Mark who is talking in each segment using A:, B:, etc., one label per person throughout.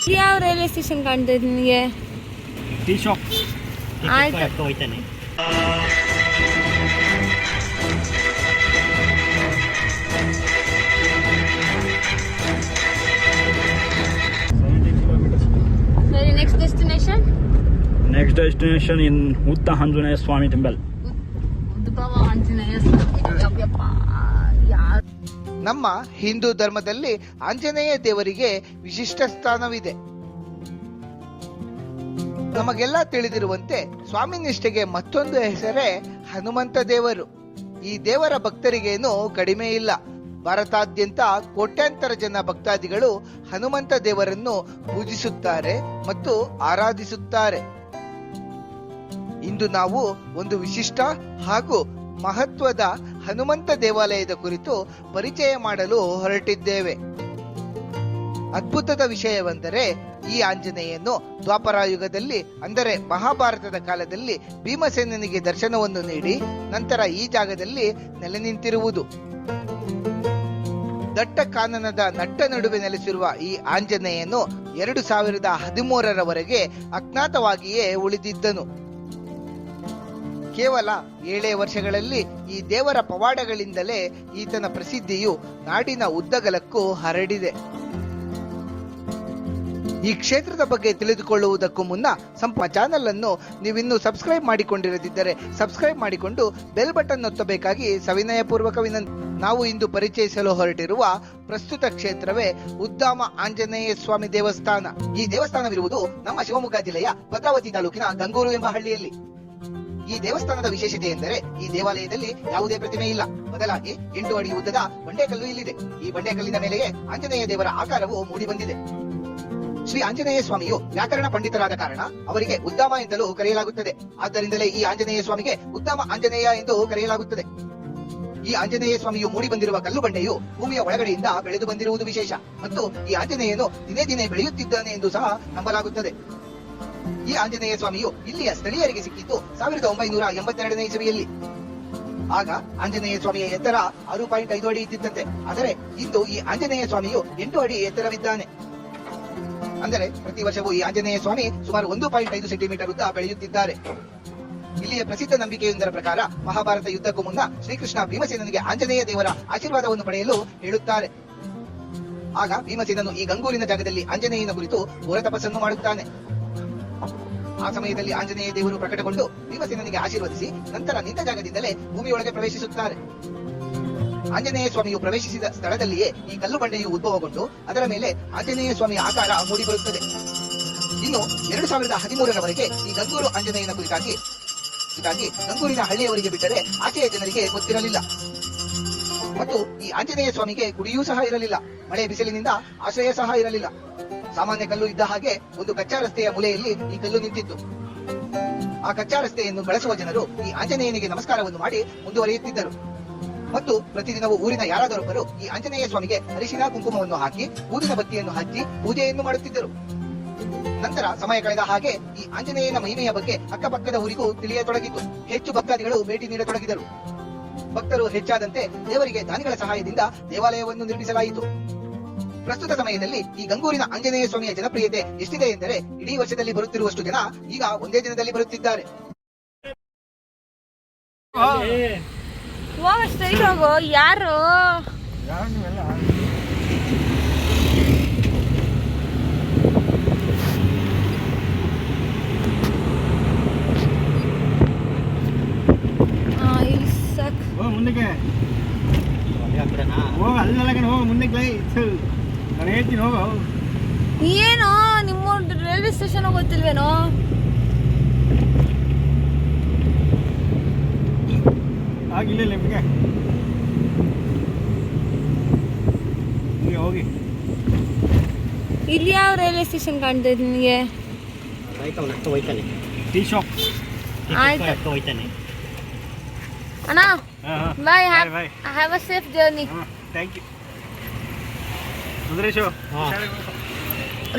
A: ಯಾವ railway station ಕಾಣ್ತಾ ಇದೆ ನಿಮಗೆ?
B: Tea shop.
A: ಆಯ್ತು.
B: ಹೋಯ್ತಾನೆ.
A: Very next destination?
B: Next destination in Utta Anjaneya Swami Temple.
A: ಉದ್ಭವ ಆಂಜನೇಯ ಸ್ವಾಮಿ.
C: ನಮ್ಮ ಹಿಂದೂ ಧರ್ಮದಲ್ಲಿ ಆಂಜನೇಯ ದೇವರಿಗೆ ವಿಶಿಷ್ಟ ಸ್ಥಾನವಿದೆ. ನಮಗೆಲ್ಲ ತಿಳಿದಿರುವಂತೆ ಸ್ವಾಮಿ ನಿಷ್ಠೆಗೆ ಮತ್ತೊಂದು ಹೆಸರೇ ಹನುಮಂತ ದೇವರು. ಈ ದೇವರ ಭಕ್ತರಿಗೇನು ಕಡಿಮೆ ಇಲ್ಲ. ಭಾರತಾದ್ಯಂತ ಕೋಟ್ಯಾಂತರ ಜನ ಭಕ್ತಾದಿಗಳು ಹನುಮಂತ ದೇವರನ್ನು ಪೂಜಿಸುತ್ತಾರೆ ಮತ್ತು ಆರಾಧಿಸುತ್ತಾರೆ. ಇಂದು ನಾವು ಒಂದು ವಿಶಿಷ್ಟ ಹಾಗೂ ಮಹತ್ವದ ಹನುಮಂತ ದೇವಾಲಯದ ಕುರಿತು ಪರಿಚಯ ಮಾಡಲು ಹೊರಟಿದ್ದೇವೆ. ಅದ್ಭುತದ ವಿಷಯವೆಂದರೆ ಈ ಆಂಜನೇಯನ್ನು ದ್ವಾಪರಾಯುಗದಲ್ಲಿ ಅಂದರೆ ಮಹಾಭಾರತದ ಕಾಲದಲ್ಲಿ ಭೀಮಸೇನನಿಗೆ ದರ್ಶನವನ್ನು ನೀಡಿ ನಂತರ ಈ ಜಾಗದಲ್ಲಿ ನೆಲೆ ನಿಂತಿರುವುದು. ದಟ್ಟ ಕಾನನದ ನಟ್ಟ ನಡುವೆ ನೆಲೆಸಿರುವ ಈ ಆಂಜನೇಯನು 2013ರವರೆಗೆ ಅಜ್ಞಾತವಾಗಿಯೇ ಉಳಿದಿದ್ದನು. ಕೇವಲ 7 ವರ್ಷಗಳಲ್ಲಿ ಈ ದೇವರ ಪವಾಡಗಳಿಂದಲೇ ಈತನ ಪ್ರಸಿದ್ಧಿಯು ನಾಡಿನ ಉದ್ದಗಲಕ್ಕೂ ಹರಡಿದೆ. ಈ ಕ್ಷೇತ್ರದ ಬಗ್ಗೆ ತಿಳಿದುಕೊಳ್ಳುವುದಕ್ಕೂ ಮುನ್ನ ಚಾನೆಲ್ ಅನ್ನು ನೀವಿನ್ನೂ ಸಬ್ಸ್ಕ್ರೈಬ್ ಮಾಡಿಕೊಂಡಿರದಿದ್ದರೆ ಸಬ್ಸ್ಕ್ರೈಬ್ ಮಾಡಿಕೊಂಡು ಬೆಲ್ ಬಟನ್ ಒತ್ತಬೇಕಾಗಿ ಸವಿನಯಪೂರ್ವಕ ವಿನಂತಿ. ನಾವು ಇಂದು ಪರಿಚಯಿಸಲು ಹೊರಟಿರುವ ಪ್ರಸ್ತುತ ಕ್ಷೇತ್ರವೇ ಉದ್ದಾಮ ಆಂಜನೇಯ ಸ್ವಾಮಿ ದೇವಸ್ಥಾನ. ಈ ದೇವಸ್ಥಾನವಿರುವುದು ನಮ್ಮ ಶಿವಮೊಗ್ಗ ಜಿಲ್ಲೆಯ ಭದ್ರಾವತಿ ತಾಲೂಕಿನ ಗಂಗೂರು ಎಂಬ ಹಳ್ಳಿಯಲ್ಲಿ. ಈ ದೇವಸ್ಥಾನದ ವಿಶೇಷತೆ ಎಂದರೆ ಈ ದೇವಾಲಯದಲ್ಲಿ ಯಾವುದೇ ಪ್ರತಿಮೆ ಇಲ್ಲ. ಬದಲಾಗಿ 8 ಅಡಿ ಉದ್ದದ ಬಂಡೆಕಲ್ಲು ಇಲ್ಲಿದೆ. ಈ ಬಂಡೆಕಲ್ಲಿನ ಮೇಲೆಯೇ ಆಂಜನೇಯ ದೇವರ ಆಕಾರವು ಮೂಡಿ ಬಂದಿದೆ. ಶ್ರೀ ಆಂಜನೇಯ ಸ್ವಾಮಿಯು ವ್ಯಾಕರಣ ಪಂಡಿತರಾದ ಕಾರಣ ಅವರಿಗೆ ಉದ್ದಾಮ ಎಂದಲೂ ಕರೆಯಲಾಗುತ್ತದೆ. ಆದ್ದರಿಂದಲೇ ಈ ಆಂಜನೇಯ ಸ್ವಾಮಿಗೆ ಉದ್ದಾಮ ಆಂಜನೇಯ ಎಂದು ಕರೆಯಲಾಗುತ್ತದೆ. ಈ ಆಂಜನೇಯ ಸ್ವಾಮಿಯು ಮೂಡಿ ಬಂದಿರುವ ಕಲ್ಲು ಬಂಡೆಯು ಭೂಮಿಯ ಒಳಗಡೆಯಿಂದ ಬೆಳೆದು ಬಂದಿರುವುದು ವಿಶೇಷ ಮತ್ತು ಈ ಆಂಜನೇಯನು ದಿನೇ ದಿನೇ ಬೆಳೆಯುತ್ತಿದ್ದಾನೆ ಎಂದು ಸಹ ನಂಬಲಾಗುತ್ತದೆ. ಈ ಆಂಜನೇಯ ಸ್ವಾಮಿಯು ಇಲ್ಲಿಯ ಸ್ಥಳೀಯರಿಗೆ ಸಿಕ್ಕಿದ್ದು 1982ನೇ ಇಸವಿಯಲ್ಲಿ. ಆಗ ಆಂಜನೇಯ ಸ್ವಾಮಿಯ ಎತ್ತರ 6.5 ಅಡಿ ಇದ್ದಿದ್ದಂತೆ. ಆದರೆ ಇಂದು ಈ ಆಂಜನೇಯ ಸ್ವಾಮಿಯು 8 ಅಡಿ ಎತ್ತರವಿದ್ದಾನೆ. ಅಂದರೆ ಪ್ರತಿ ವರ್ಷವೂ ಈ ಆಂಜನೇಯ ಸ್ವಾಮಿ ಸುಮಾರು 1.5 ಸೆಂಟಿಮೀಟರ್ ಉದ್ದ ಬೆಳೆಯುತ್ತಿದ್ದಾರೆ. ಇಲ್ಲಿಯ ಪ್ರಸಿದ್ಧ ನಂಬಿಕೆಯೊಂದರ ಪ್ರಕಾರ ಮಹಾಭಾರತ ಯುದ್ಧಕ್ಕೂ ಮುನ್ನ ಶ್ರೀಕೃಷ್ಣ ಭೀಮಸೇನನಿಗೆ ಆಂಜನೇಯ ದೇವರ ಆಶೀರ್ವಾದವನ್ನು ಪಡೆಯಲು ಹೇಳುತ್ತಾರೆ. ಆಗ ಭೀಮಸೇನನು ಈ ಗಂಗೂರಿನ ಜಾಗದಲ್ಲಿ ಆಂಜನೇಯನ ಕುರಿತು ಘೋರ ತಪಸ್ಸನ್ನು ಮಾಡುತ್ತಾನೆ. ಆ ಸಮಯದಲ್ಲಿ ಆಂಜನೇಯ ದೇವರು ಪ್ರಕಟಗೊಂಡು ಭೀಮಸೇನನಿಗೆ ಆಶೀರ್ವದಿಸಿ ನಂತರ ನಿಂತ ಜಾಗದಿಂದಲೇ ಭೂಮಿಯೊಳಗೆ ಪ್ರವೇಶಿಸುತ್ತಾರೆ. ಆಂಜನೇಯ ಸ್ವಾಮಿಯು ಪ್ರವೇಶಿಸಿದ ಸ್ಥಳದಲ್ಲಿಯೇ ಈ ಕಲ್ಲು ಬಂಡೆಯು ಉದ್ಭವಗೊಂಡು ಅದರ ಮೇಲೆ ಆಂಜನೇಯ ಸ್ವಾಮಿಯ ಆಕಾರ ಮೂಡಿಬರುತ್ತದೆ. ಇನ್ನು 2013ರವರೆಗೆ ಈ ಗಂಗೂರು ಆಂಜನೇಯನ ಕುರಿತಾಗಿ ಗಂಗೂರಿನ ಹಳ್ಳಿಯವರಿಗೆ ಬಿಟ್ಟರೆ ಆಚೆಯ ಜನರಿಗೆ ಗೊತ್ತಿರಲಿಲ್ಲ. ಮತ್ತು ಈ ಆಂಜನೇಯ ಸ್ವಾಮಿಗೆ ಗುಡಿಯೂ ಸಹ ಇರಲಿಲ್ಲ. ಮಳೆ ಬಿಸಿಲಿನಿಂದ ಆಶ್ರಯ ಸಹ ಇರಲಿಲ್ಲ. ಸಾಮಾನ್ಯ ಕಲ್ಲು ಇದ್ದ ಹಾಗೆ ಒಂದು ಕಚ್ಚಾ ರಸ್ತೆಯ ಮೂಲೆಯಲ್ಲಿ ಈ ಕಲ್ಲು ನಿಂತಿತ್ತು. ಆ ಕಚ್ಚಾ ರಸ್ತೆಯನ್ನು ಬಳಸುವ ಜನರು ಈ ಆಂಜನೇಯನಿಗೆ ನಮಸ್ಕಾರವನ್ನು ಮಾಡಿ ಮುಂದುವರಿಯುತ್ತಿದ್ದರು. ಮತ್ತು ಪ್ರತಿದಿನವೂ ಊರಿನ ಯಾರಾದರೊಬ್ಬರು ಈ ಆಂಜನೇಯ ಸ್ವಾಮಿಗೆ ಅರಿಶಿನ ಕುಂಕುಮವನ್ನು ಹಾಕಿ ಊದಿನ ಬತ್ತಿಯನ್ನು ಹಚ್ಚಿ ಪೂಜೆಯನ್ನು ಮಾಡುತ್ತಿದ್ದರು. ನಂತರ ಸಮಯ ಕಳೆದ ಹಾಗೆ ಈ ಆಂಜನೇಯನ ಮಹಿಮೆಯ ಬಗ್ಗೆ ಅಕ್ಕಪಕ್ಕದ ಊರಿಗೂ ತಿಳಿಯತೊಡಗಿತು. ಹೆಚ್ಚು ಭಕ್ತಾದಿಗಳು ಭೇಟಿ ನೀಡತೊಡಗಿದರು. ಭಕ್ತರು ಹೆಚ್ಚಾದಂತೆ ದೇವರಿಗೆ ದಾನಿಗಳ ಸಹಾಯದಿಂದ ದೇವಾಲಯವನ್ನು ನಿರ್ಮಿಸಲಾಯಿತು. ಪ್ರಸ್ತುತ ಸಮಯದಲ್ಲಿ ಈ ಗಂಗೂರಿನ ಆಂಜನೇಯ ಸ್ವಾಮಿಯ ಜನಪ್ರಿಯತೆ ಎಷ್ಟಿದೆ ಎಂದರೆ ಇಡೀ ವರ್ಷದಲ್ಲಿ ಬರುತ್ತಿರುವಷ್ಟು ಜನ ಈಗ ಒಂದೇ ದಿನದಲ್ಲಿ ಬರುತ್ತಿದ್ದಾರೆ.
A: ಯಾರು
B: ಮುಂದಕ್ಕೆ ಹೋಗ ಅಲ್ಲೇ ಹೋಗ ಮುಂದಕ್ಕೆ ನಾನು ಹೇಳ್ತೀನಿ ಹೋಗೋ.
A: ಏನು ನಿಮ್ಮ ರೈಲ್ವೆ ಸ್ಟೇಷನ್ ಗೊತ್ತಿಲ್ವೇನೋ?
B: ಆಗಿಲ್ಲ ನಿಮಗೆ ಹೋಗಿ.
A: ಇಲ್ಲಿ ಯಾವ ರೈಲ್ವೆ ಸ್ಟೇಷನ್ ಕಾಣ್ತಾ ಇದೆ ನಿಮಗೆ?
B: ಹೋಯ್ತಾನೆ ಟೀ ಶಾಪ್.
A: ಆಯ್ತು
B: ಹೋಯ್ತಾನೆ
A: ಅಣ್ಣ. Bye. Have a safe journey.
B: Thank you. Sundaresh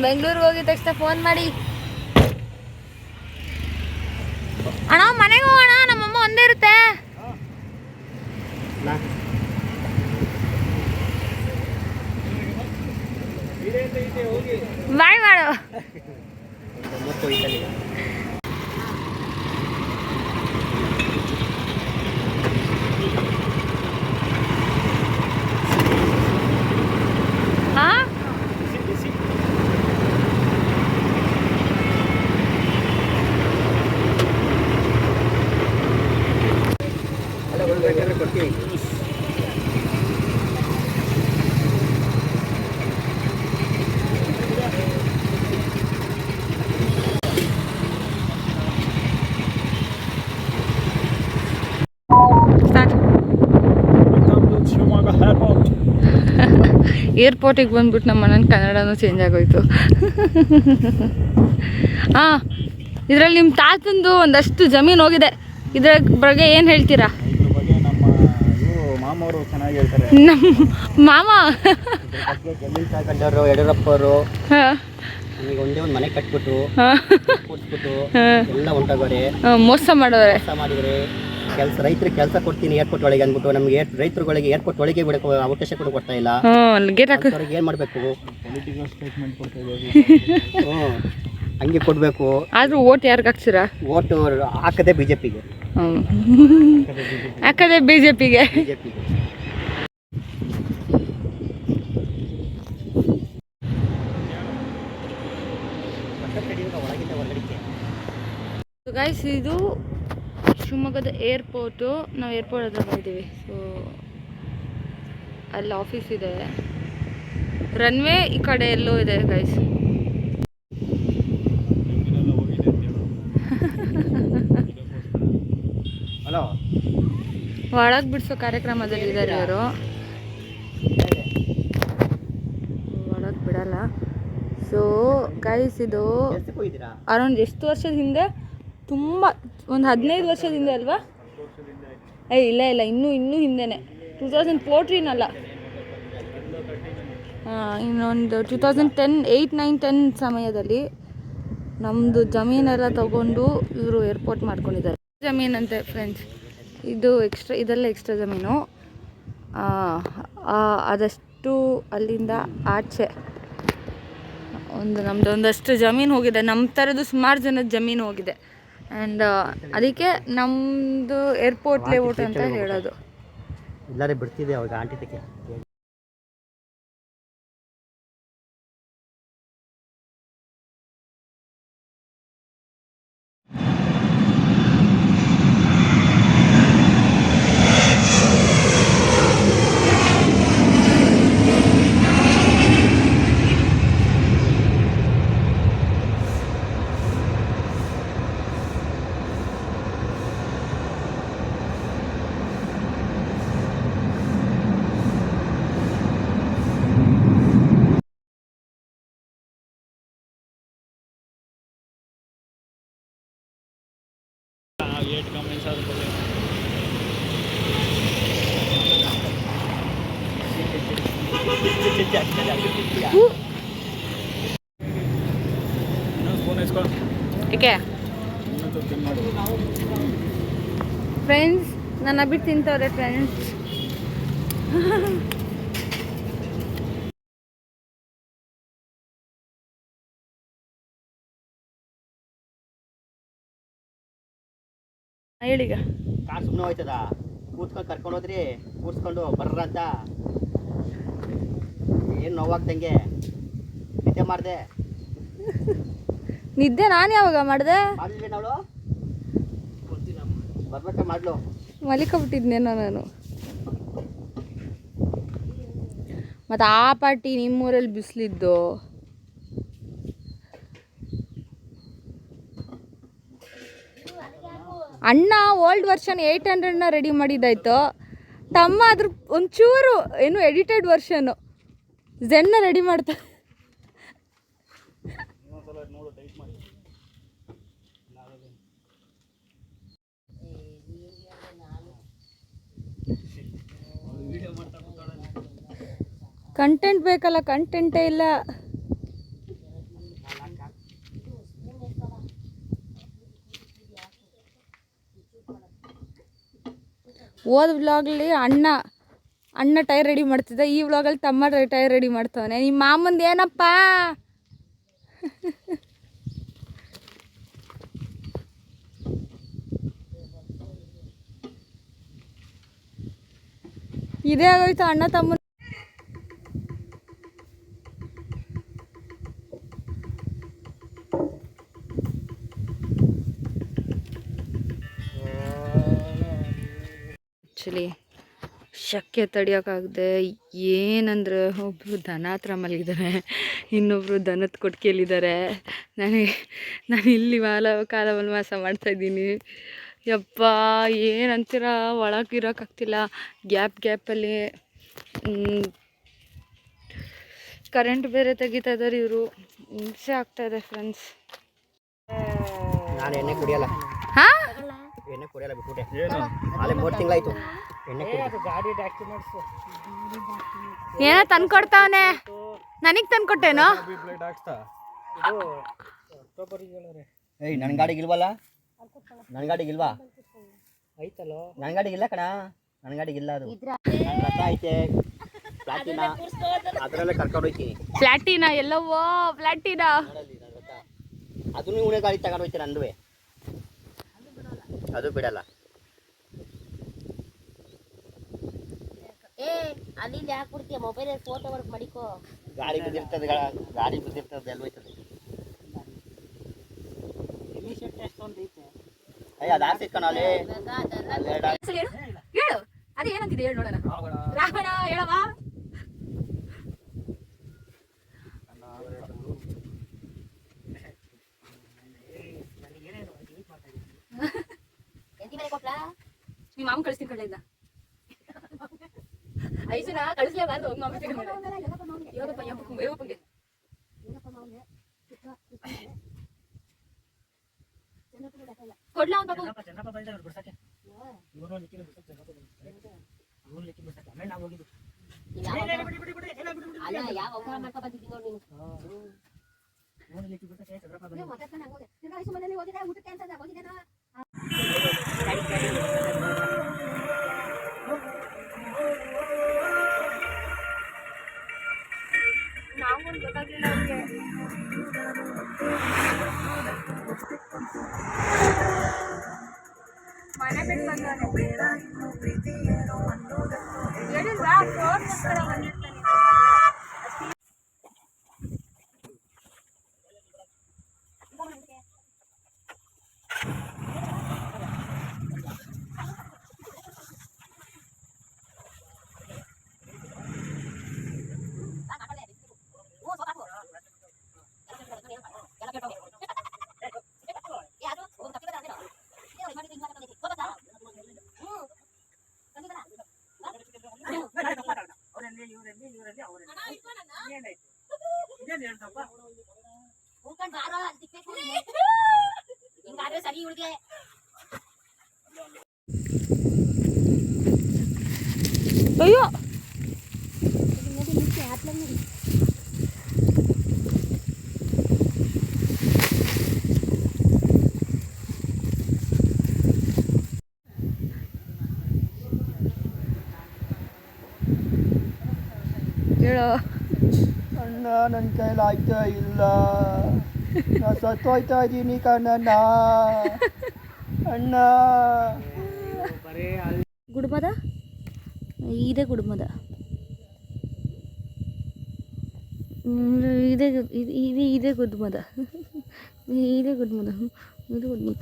A: ಬೆಂಗಳೂರಿಗೆ ಹೋಗಿದ ತಕ್ಷಣ ಫೋನ್ ಮಾಡಿ. ಅಣ್ಣ ಮನೆಗೆ ಹೋಗೋಣ, ನಮ್ಮಮ್ಮ ಒಂದೇ ಇರುತ್ತೆ.
B: ಇದೇ
A: ಬಾಯ್ ಮಾಡು. ಹಾ ಸ್ಟಾರ್ಟ್. ಏರ್ಪೋರ್ಟಿಗೆ ಬಂದ್ಬಿಟ್ಟು ನಮ್ಮ ಮನೇಲಿ ಕನ್ನಡನೂ ಚೇಂಜ್ ಆಗೋಯ್ತು. ಹಾಂ, ಇದರಲ್ಲಿ ನಿಮ್ಮ ತಾತಂದು ಒಂದಷ್ಟು ಜಮೀನು ಹೋಗಿದೆ. ಇದ್ರ ಬಗ್ಗೆ ಏನು ಹೇಳ್ತೀರಾ?
B: ಮಾಮವರು ಚೆನ್ನಾಗಿ ಹೇಳ್ತಾರೆ.
A: ನಮ್ಮ ಮಾಮ
D: ಜಮೀನು ತಗೊಂಡವರು ಯಡಿಯೂರಪ್ಪವರು
A: ಹಾಂ
D: ನಮಗೆ ಒಂದೇ ಒಂದು ಮನೆ ಕಟ್ಬಿಟ್ಟು ಕೊಟ್ಬಿಟ್ಟು ಎಲ್ಲ ಹೊಂಟೋಗೋರೆ,
A: ಮೋಸ ಮಾಡೋರೆ.
D: ಕೆಲಸ ಮಾಡಿದರೆ ರೈತರಿಗೆ ಕೆಲಸ ಕೊಡ್ತೀನಿ ಏರ್ಪೋರ್ಟ್ ಒಳಗೆ ಅಂದ್ಬಿಟ್ಟು ನಮಗೆ ರೈತರುಗಳಿಗೆ ಏರ್ಪೋರ್ಟ್ ಒಳಗೆ ಬಿಡಕ್ಕೆ ಅವಕಾಶ ಕೊಡ್ತಾ ಇಲ್ಲ.
A: ಗೇಟ್ ಹಾಕಿ
D: ಅವ್ರಿಗೆ ಏನು ಮಾಡಬೇಕು?
B: ಪೊಲಿಟಿಕಲ್ ಸ್ಟೇಟ್ಮೆಂಟ್ ಕೊಡ್ತಾ ಇದ್ದೀವಿ.
D: ಹಂಗೆ ಕೊಡಬೇಕು.
A: ಆದರೂ ಓಟ್ ಯಾರಿಗೆ ಹಾಕ್ಸಿರಾ?
D: ಓಟು ಹಾಕದೆ ಬಿಜೆಪಿಗೆ.
A: ಹಾಕದೆ ಬಿಜೆಪಿಗೆ. ಗೈಸ್, ಇದು ಶಿವಮೊಗ್ಗದ ಏರ್ಪೋರ್ಟು. ನಾವು ಏರ್ಪೋರ್ಟ್ ಹತ್ರ ಬಂದಿದ್ದೀವಿ. ಸೊ ಅಲ್ಲಿ ಆಫೀಸ್ ಇದೆ, ರನ್ವೇ ಈ ಕಡೆ ಎಲ್ಲೋ ಇದೆ ಗೈಸ್.
D: ಹಲೋ,
A: ಒಳಗೆ ಬಿಡಿಸೋ ಕಾರ್ಯಕ್ರಮದಲ್ಲಿ ಇದ್ದಾರೆ ಇವರು. ಒಳಗೆ ಬಿಡಲ್ಲ. ಸೊ ಗೈಸ್, ಇದು ಅರೌಂಡ್ ಎಷ್ಟು ವರ್ಷದ ಹಿಂದೆ, ತುಂಬ ಒಂದು 15 ವರ್ಷದ ಹಿಂದೆ ಅಲ್ವಾ? ಇಲ್ಲ ಇಲ್ಲ, ಇನ್ನೂ ಹಿಂದೆನೇ. 2014 ಅಲ್ಲ, ಇನ್ನೊಂದು 2010, 8, 9, 10 ಸಮಯದಲ್ಲಿ ನಮ್ಮದು ಜಮೀನೆಲ್ಲ ತಗೊಂಡು ಇವರು ಏರ್ಪೋರ್ಟ್ ಮಾಡ್ಕೊಂಡಿದ್ದಾರೆ. ಜಮೀನಂತೆ ಫ್ರೆಂಡ್ಸ್, ಇದು ಇದೆಲ್ಲ ಎಕ್ಸ್ಟ್ರಾ ಜಮೀನು. ಅದಷ್ಟು ಅಲ್ಲಿಂದ ಆಚೆ ನಮ್ಮದು ಒಂದಷ್ಟು ಜಮೀನು ಹೋಗಿದೆ. ನಮ್ಮ ಥರದ್ದು ಸುಮಾರು ಜನದ ಜಮೀನು ಹೋಗಿದೆ. ಆ್ಯಂಡ್ ಅದಕ್ಕೆ ನಮ್ಮದು ಏರ್ಪೋರ್ಟ್ ಲೇಔಟ್ ಅಂತ ಹೇಳೋದು.
D: ಎಲ್ಲರೂ ಬಿಡ್ತಿದೆ ಅವಾಗ ಆಂಟಿ ತಕ್ಕೆ.
A: ಏಕೆ ಫ್ರೆಂಡ್ಸ್, ನನ್ನ ಬಿಟ್ಟು ತಿಂತವ್ರೆ ಫ್ರೆಂಡ್ಸ್. ಹೇಳೀಗ
D: ಕಾರ್ ಸುಮ್ಮನೆ ಹೋಯ್ತದ, ಕೂತ್ಕೊಂಡು ಕರ್ಕೊಂಡು ಹೋದ್ರಿ, ಕೂರ್ಸ್ಕೊಂಡು ಬರ್ರ ಅಂತ. ಏನು ನೋವಾಗ್ದಂಗೆ ನಿದ್ದೆ ಮಾಡಿದೆ.
A: ನಿದ್ದೆ ನಾನು ಯಾವಾಗ ಮಾಡಿದೆ?
D: ಮಾಡಲಿಲ್ಲ ಅವಳು, ಬರ್ಬೇಕ ಮಾಡ್ಲು.
A: ಮಲಿಕೊಬಿಟ್ಟಿದ್ನೇನೋ ನಾನು. ಮತ್ತು ಆ ಪಾರ್ಟಿ ನಿಮ್ಮೂರಲ್ಲಿ ಬಿಸಿಲಿದ್ದು. ಅಣ್ಣ ಓಲ್ಡ್ ವರ್ಷನ್ 800ನ ರೆಡಿ ಮಾಡಿದ್ದಾಯ್ತು. ತಮ್ಮ ಅದ್ರ ಒಂಚೂರು ಏನು ಎಡಿಟೆಡ್ ವರ್ಷನ್ನು ಝೆನ್ನ ರೆಡಿ ಮಾಡ್ತಾ. ಕಂಟೆಂಟ್ ಬೇಕಲ್ಲ, ಕಂಟೆಂಟೇ ಇಲ್ಲ. ಹೋದ ವ್ಲಾಗಲ್ಲಿ ಅಣ್ಣ ಟೈರ್ ರೆಡಿ ಮಾಡ್ತಿದ್ದ, ಈ ವ್ಲಾಗಲ್ಲಿ ತಮ್ಮ ಟೈರ್ ರೆಡಿ ಮಾಡ್ತಾವನೆ. ನಿಮ್ಮ ಮಾಮಂದು ಏನಪ್ಪ? ಇದೇ ಆಗೋಯ್ತು ಅಣ್ಣ ತಮ್ಮ. ಆ್ಯಕ್ಚುಲಿ ಶಕ್ಕೆ ತಡಿಯೋಕ್ಕಾಗದೆ ಏನಂದ್ರೆ ಒಬ್ಬರು ದನ ಹತ್ರ ಮಲಗಿದ್ದಾರೆ, ಇನ್ನೊಬ್ಬರು ದನದ ಕೊಟ್ಟಿಗೆಯಲ್ಲಿದ್ದಾರೆ. ನಾನು ಇಲ್ಲಿ ಕಾಲ ವನವಾಸ ಮಾಡ್ತಾಯಿದ್ದೀನಿ. ಯಪ್ಪ ಏನಂತೀರ, ಒಳಗಿರೋಕ್ಕಾಗ್ತಿಲ್ಲ. ಗ್ಯಾಪಲ್ಲಿ ಕರೆಂಟ್ ಬೇರೆ ತೆಗಿತಾ ಇದ್ದಾರೆ ಇವರು. ಹಿಂಸೆ ಆಗ್ತಾಯಿದೆ ಫ್ರೆಂಡ್ಸ್.
D: ನಾನು ಎಣ್ಣೆ ಕುಡಿಯಲ್ಲ,
A: ಹಾಂ
D: ಎಣ್ಣೆ ಕುಡಿಯಲ್ಲ, ಬಿಟ್ಬಿಟ್ಟೆ. ಅಲ್ಲೇ 3 ತಿಂಗಳಾಯ್ತು ಎಣ್ಣೆ ಕುಡಿದು.
A: ಏನೋ ತಂದ್ಕೊಡ್ತಾವನೆ, ನನಗೆ ತಂದ್ಕೊಟ್ಟೇನೋ.
D: ಏಯ್ ನನ್ನ ಗಾಡಿಗೆ ಇಲ್ವಲ್ಲ, ನನ್ನ ಗಾಡಿಗೆ ಇಲ್ವಾ? ಐತಲ್ಲೋ, ನನ್ನ ಗಾಡಿಗೆ ಇಲ್ಲ ಕಣ, ನನ್ನ ಗಾಡಿಗೆ ಇಲ್ಲ. ಅದು ನನ್ನ ರಥ ಐತೆ ಪ್ಲಾಟಿನ, ಅದರಲ್ಲೇ ಕರ್ಕೊಂಡು ಹೋಗ್ತೀನಿ.
A: ಪ್ಲಾಟಿನಾ ಎಲ್ಲವೋ ಪ್ಲಾಟಿನಾ,
D: ಅದನ್ನು ಉಣೆ ಗಾಡಿ ತಗೊಂಡು ಹೋಗ್ತೀನಿ. ನಂದುವೆ ಅದು ಬಿಡಲ್ಲ.
E: ಅಲ್ಲಿ ಯಾಕೆ ಕೊಡ್ತೀಯ? ಮೊಬೈಲ್ ಫೋಟೋ ವರ್ಕ್ ಮಾಡಿಕೋ.
D: ಗಾಡಿ ಬಿದ್ದಿರ್ತದೆ ಎಲ್ಲಿ ಹೋಯ್ತದೆ. ಅಯ್ಯ ಅದು ಆರ್ಸಿ ಕಣ ಅಲ್ಲಿ.
A: ಹೇಳು ಅದೇ ಏನಂತಿದೆ ಹೇಳು ನೋಡೋಣ. ರಾವಣ ಹೇಳವ. ನಿಮ್ಮ ಮಾಮ ಕಳಿಸ್ತೀನಿ ಕಳ್ಳಿಂದ. ಐಸನ ಕಳಿಸ್ಲೇಬಾರ್ದು. ಮಾಮ ಕೊಡ್ಲಾ ಒಂದು
E: ಅಲ್ಲ ಯಾವ ಅವತಾರ ಮಾಡ್ಕೊ ಬಂದಿದ್ದೀನಿ ನೋಡಿ
A: ನಾವು ಗೊತ್ತಾಗ್ಲಿಲ್ಲ ಅವ್ರಿಗೆ. ಮನೆ ಬಿಟ್ಟು ಬಂದವನೆ ಹೇಳಿಲ್ವಾ? ಫೋನ್ ಬಂದಿರ್ತಾನೆ.
E: ಹಿಂಗಾದ್ರೆ ಸರಿ ಹುಡುಗೆ.
A: ಅಯ್ಯೋ ಹೇಳೋ
D: ಅಣ್ಣ, ನನ್ನ ಕೈಲಿ ಆಯ್ತಾ ಇಲ್ಲ, ನಾ ಸತ್ತೋಯ್ತಾ ಇದ್ದೀನಿ ಕಣ್ಣ ಅಣ್ಣ.
A: ಗುಡ್ಮದ ಇದೇ ಗುಡ್ಮದ ಇದೇ ಇದೇ ಗುಡ್ಮದ ಇದೇ ಗುಡ್ಮದ ಇದು ಗುಡ್ಮದ.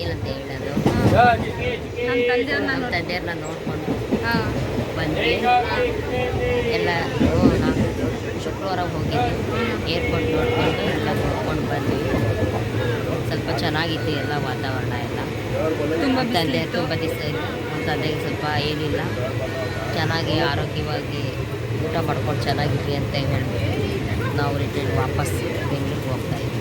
E: ಏನಂತ ಹೇಳೋದು, ನಮ್ಮ ತಂದೆಯವ್ರನ್ನ ನೋಡ್ಕೊಂಡು ಬಂದ್ವಿ ಎಲ್ಲ. ನಾವು ಶುಕ್ರವಾರ ಹೋಗಿದ್ವಿ, ಏರ್ಪೋರ್ಟ್ ನೋಡ್ಕೊಂಡು ಎಲ್ಲ ನೋಡ್ಕೊಂಡು ಬಂದ್ವಿ. ಸ್ವಲ್ಪ ಚೆನ್ನಾಗಿತ್ತು ಎಲ್ಲ ವಾತಾವರಣ ಎಲ್ಲ. ತಂದೆ ತುಂಬ ದಿವಸ ಇತ್ತು, ನಮ್ಮ ತಂದೆಗೆ ಸ್ವಲ್ಪ ಏನಿಲ್ಲ, ಚೆನ್ನಾಗಿ ಆರೋಗ್ಯವಾಗಿ ಊಟ ಮಾಡ್ಕೊಂಡು ಚೆನ್ನಾಗಿದ್ವಿ ಅಂತ ಹೇಳ್ಬಿಟ್ಟು ನಾವು ರಿಟರ್ನ್ ವಾಪಸ್ ಬೆಂಗಳೂರಿಗೆ ಹೋಗ್ತಾಯಿದ್ವಿ.